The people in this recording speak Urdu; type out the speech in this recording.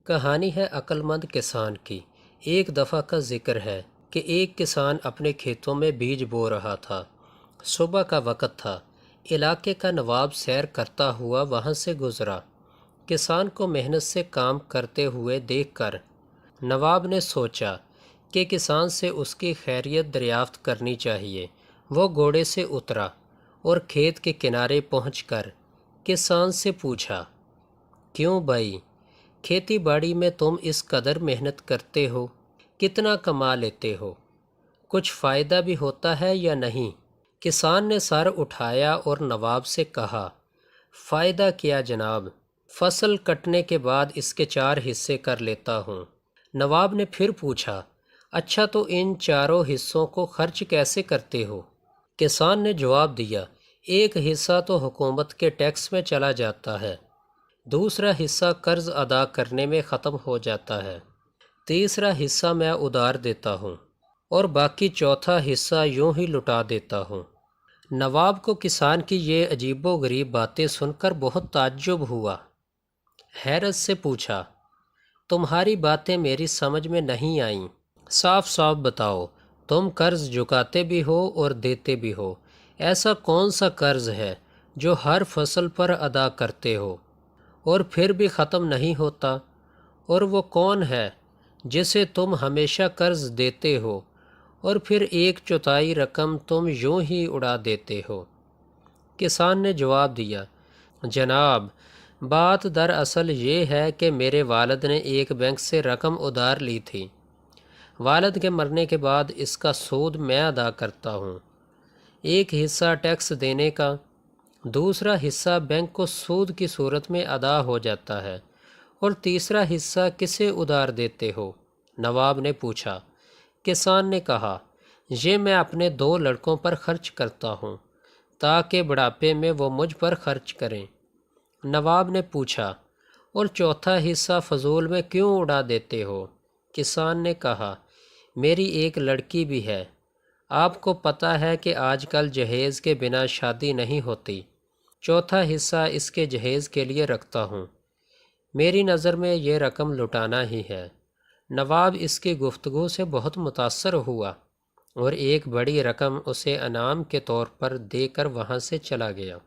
کہانی ہے عقل مند کسان کی۔ ایک دفعہ کا ذکر ہے کہ ایک کسان اپنے کھیتوں میں بیج بو رہا تھا۔ صبح کا وقت تھا۔ علاقے کا نواب سیر کرتا ہوا وہاں سے گزرا۔ کسان کو محنت سے کام کرتے ہوئے دیکھ کر نواب نے سوچا کہ کسان سے اس کی خیریت دریافت کرنی چاہیے۔ وہ گھوڑے سے اترا اور کھیت کے کنارے پہنچ کر کسان سے پوچھا، کیوں بھائی، کھیتی باڑی میں تم اس قدر محنت کرتے ہو، کتنا کما لیتے ہو؟ کچھ فائدہ بھی ہوتا ہے یا نہیں؟ کسان نے سر اٹھایا اور نواب سے کہا، فائدہ کیا جناب، فصل کٹنے کے بعد اس کے 4 حصے کر لیتا ہوں۔ نواب نے پھر پوچھا، اچھا تو ان 4 حصوں کو خرچ کیسے کرتے ہو؟ کسان نے جواب دیا، ایک حصہ تو حکومت کے ٹیکس میں چلا جاتا ہے، دوسرا حصہ قرض ادا کرنے میں ختم ہو جاتا ہے، تیسرا حصہ میں ادھار دیتا ہوں اور باقی چوتھا حصہ یوں ہی لٹا دیتا ہوں۔ نواب کو کسان کی یہ عجیب و غریب باتیں سن کر بہت تعجب ہوا۔ حیرت سے پوچھا، تمہاری باتیں میری سمجھ میں نہیں آئیں، صاف صاف بتاؤ، تم قرض چکاتے بھی ہو اور دیتے بھی ہو، ایسا کون سا قرض ہے جو ہر فصل پر ادا کرتے ہو اور پھر بھی ختم نہیں ہوتا؟ اور وہ کون ہے جسے تم ہمیشہ قرض دیتے ہو اور پھر 1/4 رقم تم یوں ہی اڑا دیتے ہو؟ کسان نے جواب دیا، جناب، بات دراصل یہ ہے کہ میرے والد نے ایک بینک سے رقم ادھار لی تھی۔ والد کے مرنے کے بعد اس کا سود میں ادا کرتا ہوں۔ ایک حصہ ٹیکس دینے کا، دوسرا حصہ بینک کو سود کی صورت میں ادا ہو جاتا ہے، اور تیسرا حصہ کسے ادھار دیتے ہو؟ نواب نے پوچھا۔ کسان نے کہا، یہ میں اپنے 2 لڑکوں پر خرچ کرتا ہوں تاکہ بڑھاپے میں وہ مجھ پر خرچ کریں۔ نواب نے پوچھا، اور چوتھا حصہ فضول میں کیوں اڑا دیتے ہو؟ کسان نے کہا، میری ایک لڑکی بھی ہے، آپ کو پتہ ہے کہ آج کل جہیز کے بنا شادی نہیں ہوتی، چوتھا حصہ اس کے جہیز کے لیے رکھتا ہوں۔ میری نظر میں یہ رقم لٹانا ہی ہے۔ نواب اس کی گفتگو سے بہت متاثر ہوا اور ایک بڑی رقم اسے انعام کے طور پر دے کر وہاں سے چلا گیا۔